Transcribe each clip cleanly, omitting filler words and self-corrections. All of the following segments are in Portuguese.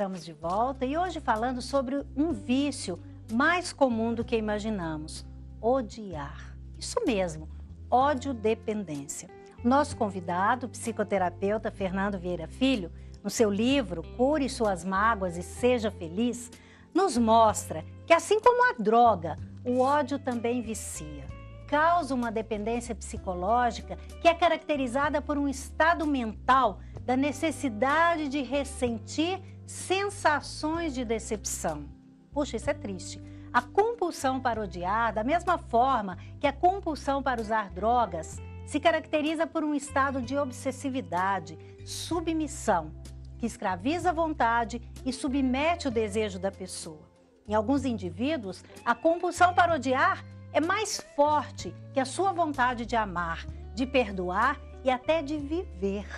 Estamos de volta e hoje falando sobre um vício mais comum do que imaginamos: odiar. Isso mesmo, ódio-dependência. Nosso convidado, o psicoterapeuta Fernando Vieira Filho, no seu livro Cure Suas Mágoas e Seja Feliz, nos mostra que, assim como a droga, o ódio também vicia. Causa uma dependência psicológica que é caracterizada por um estado mental da necessidade de ressentir sensações de decepção. Puxa, isso é triste. A compulsão para odiar, da mesma forma que a compulsão para usar drogas, se caracteriza por um estado de obsessividade, submissão, que escraviza a vontade e submete o desejo da pessoa. Em alguns indivíduos, a compulsão para odiar é mais forte que a sua vontade de amar, de perdoar e até de viver.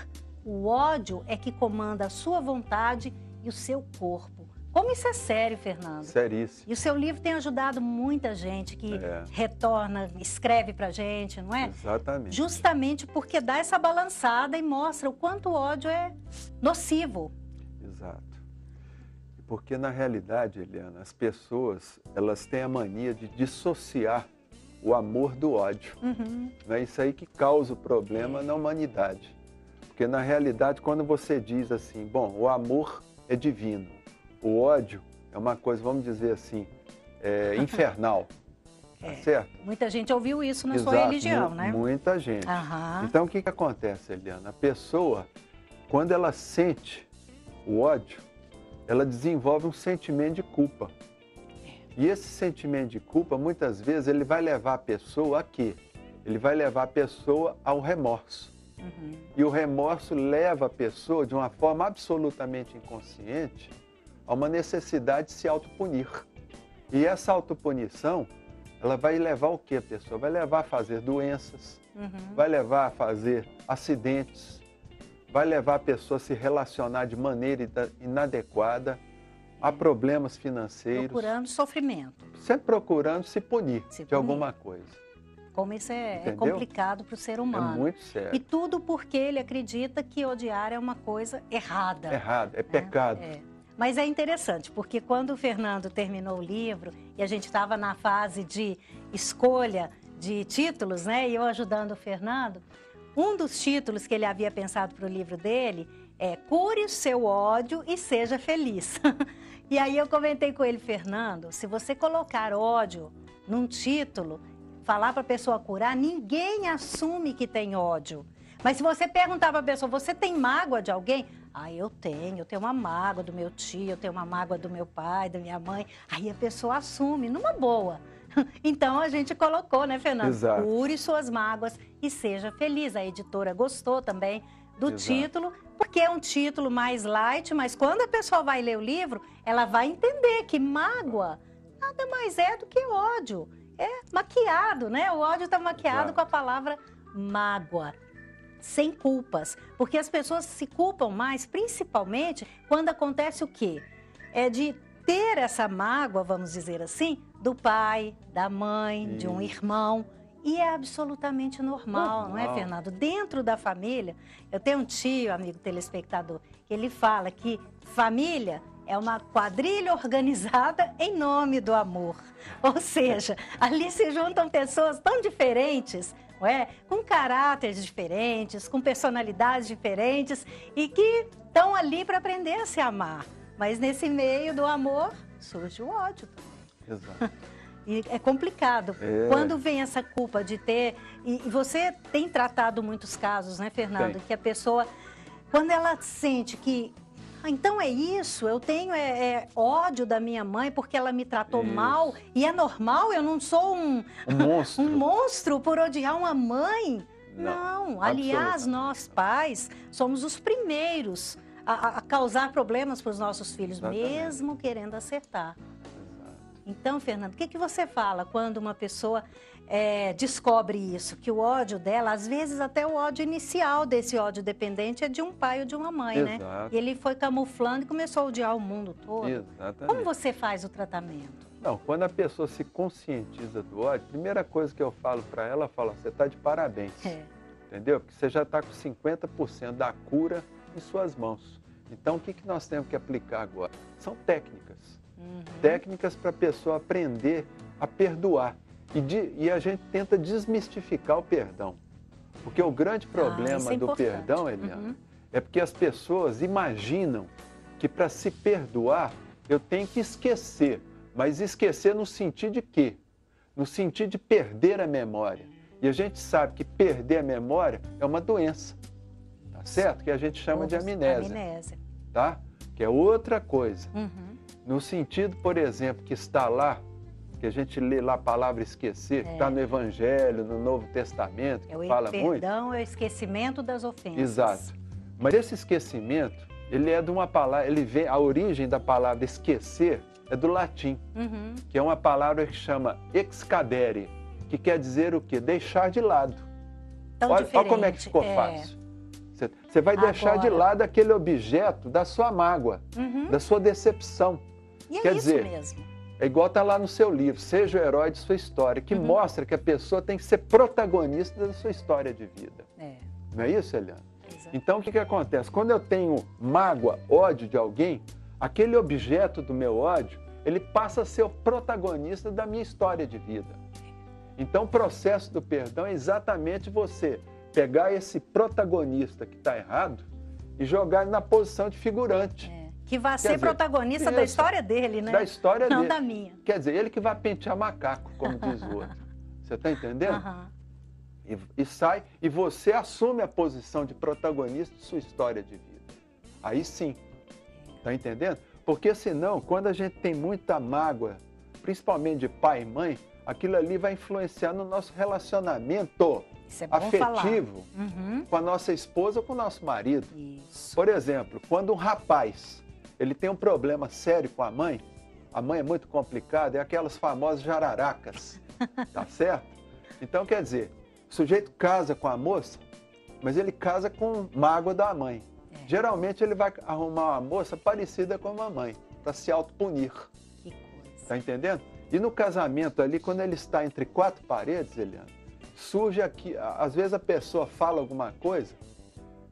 O ódio é que comanda a sua vontade e o seu corpo. Como isso é sério, Fernando? Seríssimo. E o seu livro tem ajudado muita gente que retorna, escreve pra gente, não é? Exatamente. Justamente porque dá essa balançada e mostra o quanto o ódio é nocivo. Exato. Porque, na realidade, Eliana, as pessoas, elas têm a mania de dissociar o amor do ódio. É isso aí que causa o problema na humanidade. Porque, na realidade, quando você diz assim, bom, o amor é divino, o ódio é uma coisa, vamos dizer assim, infernal, tá certo? Muita gente ouviu isso na sua religião, né? Muita gente. Então, o que acontece, Eliana? A pessoa, quando ela sente o ódio, ela desenvolve um sentimento de culpa. E esse sentimento de culpa, muitas vezes, ele vai levar a pessoa a quê? Ele vai levar a pessoa ao remorso. E o remorso leva a pessoa, de uma forma absolutamente inconsciente, a uma necessidade de se autopunir. E essa autopunição, ela vai levar o quê, a pessoa? Vai levar a fazer doenças, vai levar a fazer acidentes, vai levar a pessoa a se relacionar de maneira inadequada, a problemas financeiros. Procurando sofrimento. Sempre procurando se punir de alguma coisa. Como isso é complicado para o ser humano. É muito sério. E tudo porque ele acredita que odiar é uma coisa errada. Errado, é pecado. Mas é interessante, porque quando o Fernando terminou o livro e a gente estava na fase de escolha de títulos, né? E eu ajudando o Fernando, um dos títulos que ele havia pensado para o livro dele é Cure o seu ódio e seja feliz. E aí eu comentei com ele, Fernando, se você colocar ódio num título, falar para a pessoa curar, ninguém assume que tem ódio. Mas se você perguntar para a pessoa, você tem mágoa de alguém? Ah, eu tenho uma mágoa do meu tio, eu tenho uma mágoa do meu pai, da minha mãe. Aí a pessoa assume, numa boa. Então a gente colocou, né, Fernando? Exato. Cure suas mágoas e seja feliz. A editora gostou também do título, porque é um título mais light, mas quando a pessoa vai ler o livro, ela vai entender que mágoa nada mais é do que ódio. É maquiado, né? O ódio está maquiado com a palavra mágoa, sem culpas. Porque as pessoas se culpam mais, principalmente quando acontece o quê? É de ter essa mágoa, vamos dizer assim, do pai, da mãe, de um irmão. E é absolutamente normal, não é, Fernando? Dentro da família, eu tenho um tio, amigo telespectador, que ele fala que família é uma quadrilha organizada em nome do amor. Ou seja, ali se juntam pessoas tão diferentes, não é? Com caráteres diferentes, com personalidades diferentes e que estão ali para aprender a se amar. Mas nesse meio do amor surge o ódio também. Exato. E é complicado. Quando vem essa culpa de ter... E você tem tratado muitos casos, né, Fernando? Que a pessoa, quando ela sente que... Ah, então é isso, eu tenho ódio da minha mãe porque ela me tratou mal e é normal, eu não sou um monstro. Um monstro por odiar uma mãe. Não. Aliás, nós pais somos os primeiros a causar problemas para os nossos filhos, mesmo querendo acertar. Então, Fernando, o que você fala quando uma pessoa descobre isso? Que o ódio dela, às vezes até o ódio inicial desse ódio dependente é de um pai ou de uma mãe, né? E ele foi camuflando e começou a odiar o mundo todo. Exatamente. Como você faz o tratamento? Não, quando a pessoa se conscientiza do ódio, a primeira coisa que eu falo para ela, eu falo, você está de parabéns. Entendeu? Porque você já está com 50% da cura em suas mãos. Então, o que nós temos que aplicar agora? São técnicas. Técnicas para a pessoa aprender a perdoar. E a gente tenta desmistificar o perdão. Porque o grande problema do perdão, Eliana, é porque as pessoas imaginam que para se perdoar, eu tenho que esquecer. Mas esquecer no sentido de quê? No sentido de perder a memória. E a gente sabe que perder a memória é uma doença, tá certo? Que a gente chama de amnésia, tá? Que é outra coisa. No sentido, por exemplo, que está lá, que a gente lê lá a palavra esquecer, que está no Evangelho, no Novo Testamento, que fala muito. O perdão é o esquecimento das ofensas. Exato. Mas esse esquecimento, ele é de uma palavra, a origem da palavra esquecer é do latim, que é uma palavra que chama excadere, que quer dizer o quê? Deixar de lado. Olha como é que ficou fácil. Você vai deixar de lado aquele objeto da sua mágoa, da sua decepção. E quer isso dizer, mesmo. É igual está lá no seu livro, Seja o Herói de Sua História, que mostra que a pessoa tem que ser protagonista da sua história de vida. Não é isso, Eliana? Então, o que acontece? Quando eu tenho mágoa, ódio de alguém, aquele objeto do meu ódio, ele passa a ser o protagonista da minha história de vida. Então, o processo do perdão é exatamente você pegar esse protagonista que está errado e jogar ele na posição de figurante. Que vai ser protagonista da história dele, né? Da história dele. Não da minha. Quer dizer, ele que vai pentear macaco, como diz o outro. Você está entendendo? E sai, e você assume a posição de protagonista de sua história de vida. Aí sim. Está entendendo? Porque senão, quando a gente tem muita mágoa, principalmente de pai e mãe, aquilo ali vai influenciar no nosso relacionamento afetivo com a nossa esposa ou com o nosso marido. Isso. Por exemplo, quando um rapaz ele tem um problema sério com a mãe é muito complicada, é aquelas famosas jararacas, tá certo? Então, quer dizer, o sujeito casa com a moça, mas ele casa com mágoa da mãe. Geralmente ele vai arrumar uma moça parecida com a mamãe, para se autopunir. Que coisa. Tá entendendo? E no casamento ali, quando ele está entre quatro paredes, Eliana, surge aqui, às vezes a pessoa fala alguma coisa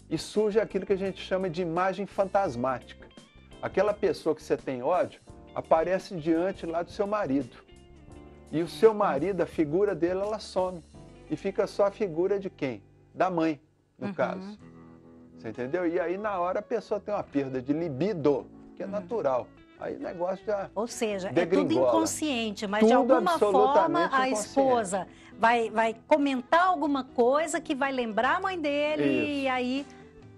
e surge aquilo que a gente chama de imagem fantasmática. Aquela pessoa que você tem ódio aparece diante lá do seu marido. E o seu marido, a figura dele, ela some. E fica só a figura de quem? Da mãe, no caso. Você entendeu? E aí, na hora, a pessoa tem uma perda de libido, que é natural. Aí o negócio já Ou seja, degringola. É tudo inconsciente, mas tudo de alguma forma a esposa vai comentar alguma coisa que vai lembrar a mãe dele e aí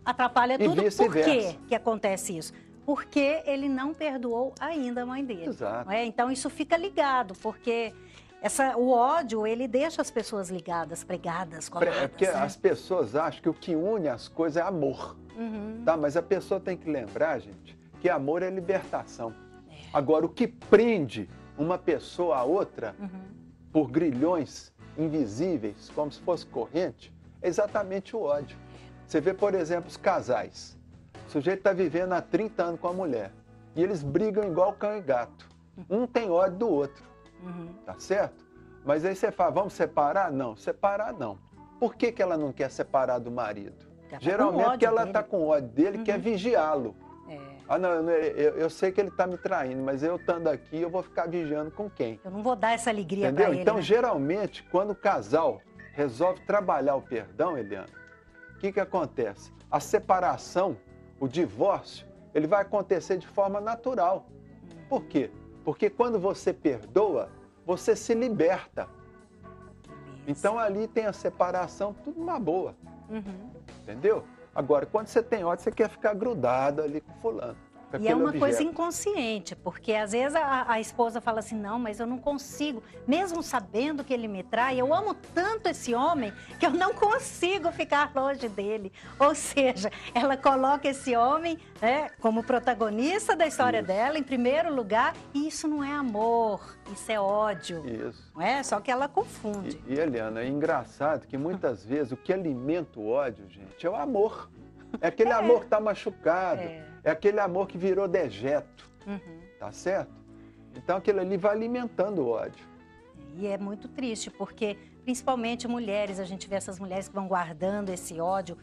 atrapalha tudo. Por quê que acontece isso? Porque ele não perdoou ainda a mãe dele. Exato. Não é? Então isso fica ligado, porque o ódio, ele deixa as pessoas ligadas, pregadas, coladas. É porque as pessoas acham que o que une as coisas é amor. Tá? Mas a pessoa tem que lembrar, gente, que amor é libertação. Agora, o que prende uma pessoa a outra por grilhões invisíveis, como se fosse corrente, é exatamente o ódio. Você vê, por exemplo, os casais. O sujeito está vivendo há 30 anos com a mulher e eles brigam igual cão e gato. Um tem ódio do outro, tá certo? Mas aí você fala, vamos separar? Não, separar não. Por que ela não quer separar do marido? Geralmente porque ela está com ódio dele e quer vigiá-lo. Ah, não, eu sei que ele está me traindo, mas eu estando aqui, eu vou ficar vigiando com quem? Eu não vou dar essa alegria para ele. Então, né? Geralmente, quando o casal resolve trabalhar o perdão, Eliana, o que acontece? A separação, o divórcio, ele vai acontecer de forma natural. Por quê? Porque quando você perdoa, você se liberta. Então, ali tem a separação, tudo uma boa. Entendeu? Agora, quando você tem ódio, você quer ficar grudado ali com fulano. E é uma coisa inconsciente, porque às vezes a esposa fala assim, não, mas eu não consigo, mesmo sabendo que ele me trai, eu amo tanto esse homem que eu não consigo ficar longe dele. Ou seja, ela coloca esse homem como protagonista da história dela, em primeiro lugar, e isso não é amor, isso é ódio. Isso. Não é? Só que ela confunde. E Eliana, é engraçado que muitas vezes o que alimenta o ódio, gente, é o amor. É aquele amor que está machucado, é aquele amor que virou dejeto, tá certo? Então aquilo ali vai alimentando o ódio. E é muito triste, porque principalmente mulheres, a gente vê essas mulheres que vão guardando esse ódio,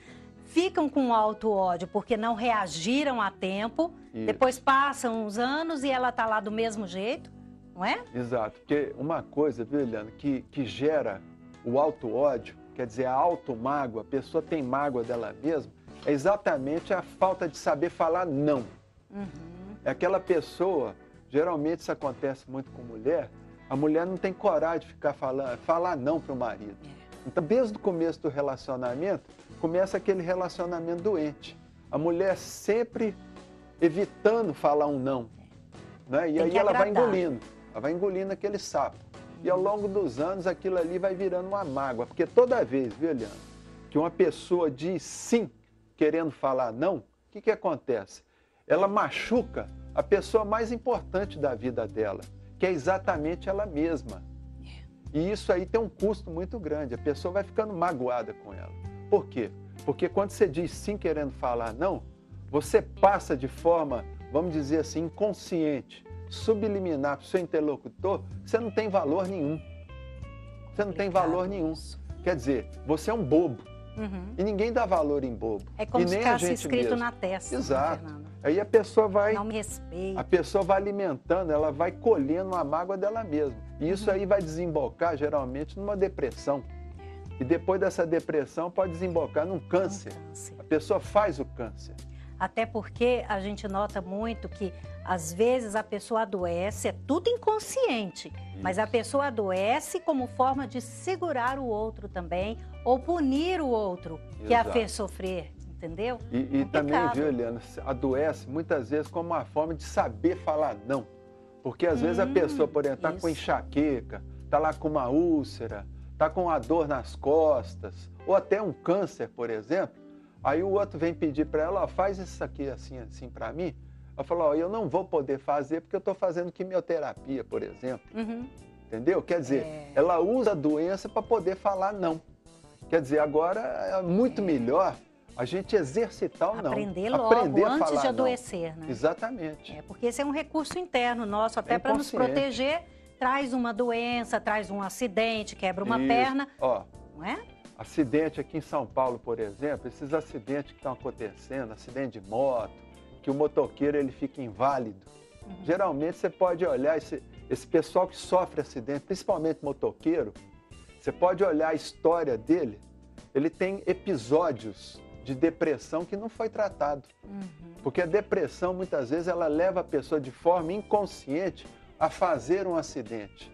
ficam com auto-ódio porque não reagiram a tempo, depois passam uns anos e ela está lá do mesmo jeito, não é? Exato, porque uma coisa, viu, Eliana, que gera o auto-ódio, quer dizer, a auto-mágoa, a pessoa tem mágoa dela mesma, é exatamente a falta de saber falar não. É aquela pessoa, geralmente isso acontece muito com mulher, a mulher não tem coragem de ficar falar não para o marido. Então, desde o começo do relacionamento, começa aquele relacionamento doente. A mulher sempre evitando falar um não, né? E aí ela vai engolindo aquele sapo. E ao longo dos anos, aquilo ali vai virando uma mágoa. Porque toda vez, viu, Eliana, que uma pessoa diz sim, querendo falar não, o que acontece? Ela machuca a pessoa mais importante da vida dela, que é exatamente ela mesma. E isso aí tem um custo muito grande, a pessoa vai ficando magoada com ela. Por quê? Porque quando você diz sim querendo falar não, você passa de forma, vamos dizer assim, inconsciente, subliminar para o seu interlocutor, você não tem valor nenhum. Você não tem valor nenhum. Quer dizer, você é um bobo. E ninguém dá valor em bobo. É como se ficasse escrito na testa. Exato. Fernando. Aí a pessoa vai... Não me respeita. A pessoa vai alimentando, ela vai colhendo a mágoa dela mesma. E isso aí vai desembocar, geralmente, numa depressão. E depois dessa depressão pode desembocar num câncer. A pessoa faz o câncer. Até porque a gente nota muito que, às vezes, a pessoa adoece, é tudo inconsciente, mas a pessoa adoece como forma de segurar o outro também, ou punir o outro que a fez sofrer, entendeu? E também, viu, Eliana, adoece muitas vezes como uma forma de saber falar não. Porque às vezes a pessoa, por exemplo, está com enxaqueca, está lá com uma úlcera, está com uma dor nas costas, ou até um câncer, por exemplo. Aí o outro vem pedir para ela, ó, faz isso aqui assim para mim. Ela fala, ó, eu não vou poder fazer porque eu estou fazendo quimioterapia, por exemplo. Entendeu? Quer dizer, ela usa a doença para poder falar não. Quer dizer, agora é muito melhor a gente exercitar o não. Aprender logo, antes de adoecer, né? Exatamente. Porque esse é um recurso interno nosso, até para nos proteger. Traz uma doença, traz um acidente, quebra uma perna, não é? Acidente aqui em São Paulo, por exemplo, esses acidentes que estão acontecendo, acidente de moto, que o motoqueiro ele fica inválido. Geralmente você pode olhar esse pessoal que sofre acidente, principalmente motoqueiro, você pode olhar a história dele, ele tem episódios de depressão que não foi tratado. Porque a depressão, muitas vezes, ela leva a pessoa de forma inconsciente a fazer um acidente.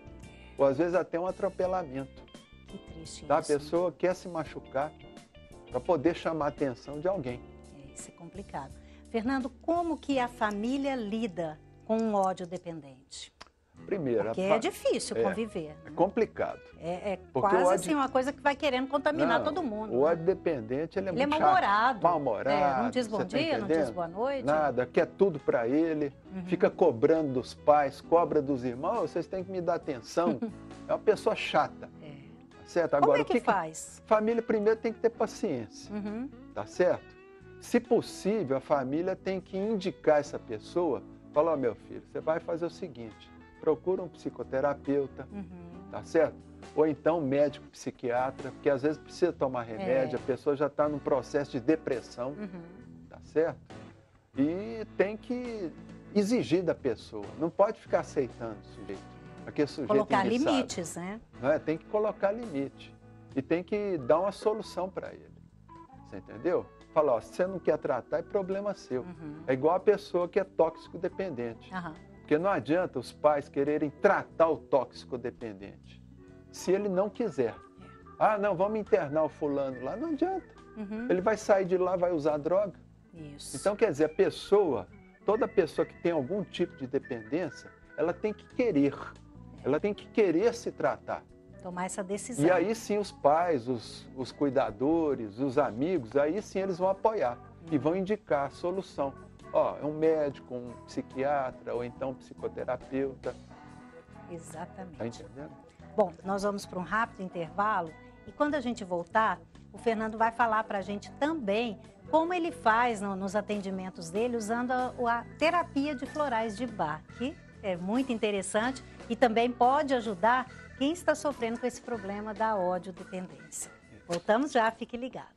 Ou às vezes até um atropelamento. Que triste tá? isso. A pessoa quer se machucar para poder chamar a atenção de alguém. Isso é complicado. Fernando, como que a família lida com um ódio dependente? Primeiro, porque é difícil conviver. É complicado. É quase assim uma coisa que vai querendo contaminar todo mundo. O ódio dependente, ele é muito mal-humorado. Mal-humorado. Não diz bom dia, não diz boa noite. Nada, quer tudo para ele, fica cobrando dos pais, cobra dos irmãos, vocês têm que me dar atenção. É uma pessoa chata. Certo? Agora, como é que faz? Família primeiro tem que ter paciência, tá certo? Se possível, a família tem que indicar essa pessoa, falar, ó, meu filho, você vai fazer o seguinte, procura um psicoterapeuta, tá certo? Ou então um médico psiquiatra, porque às vezes precisa tomar remédio, a pessoa já está num processo de depressão, tá certo? E tem que exigir da pessoa, não pode ficar aceitando o sujeito. Colocar limites, né? Tem que colocar limite. E tem que dar uma solução para ele. Você entendeu? Fala, ó, se você não quer tratar, é problema seu. É igual a pessoa que é tóxico-dependente. Porque não adianta os pais quererem tratar o tóxico-dependente. Se ele não quiser. Ah, não, vamos internar o fulano lá. Não adianta. Ele vai sair de lá, vai usar droga. Isso. Então, quer dizer, toda pessoa que tem algum tipo de dependência, ela tem que querer. Ela tem que querer se tratar. Tomar essa decisão. E aí sim os pais, os cuidadores, os amigos, aí sim eles vão apoiar e vão indicar a solução. Ó, é um médico, um psiquiatra ou então um psicoterapeuta. Exatamente. Tá entendendo? Bom, nós vamos para um rápido intervalo e quando a gente voltar, o Fernando vai falar para a gente também como ele faz nos atendimentos dele usando a terapia de florais de Bach, que é muito interessante e também pode ajudar quem está sofrendo com esse problema da ódio-dependência. Voltamos já, fique ligado.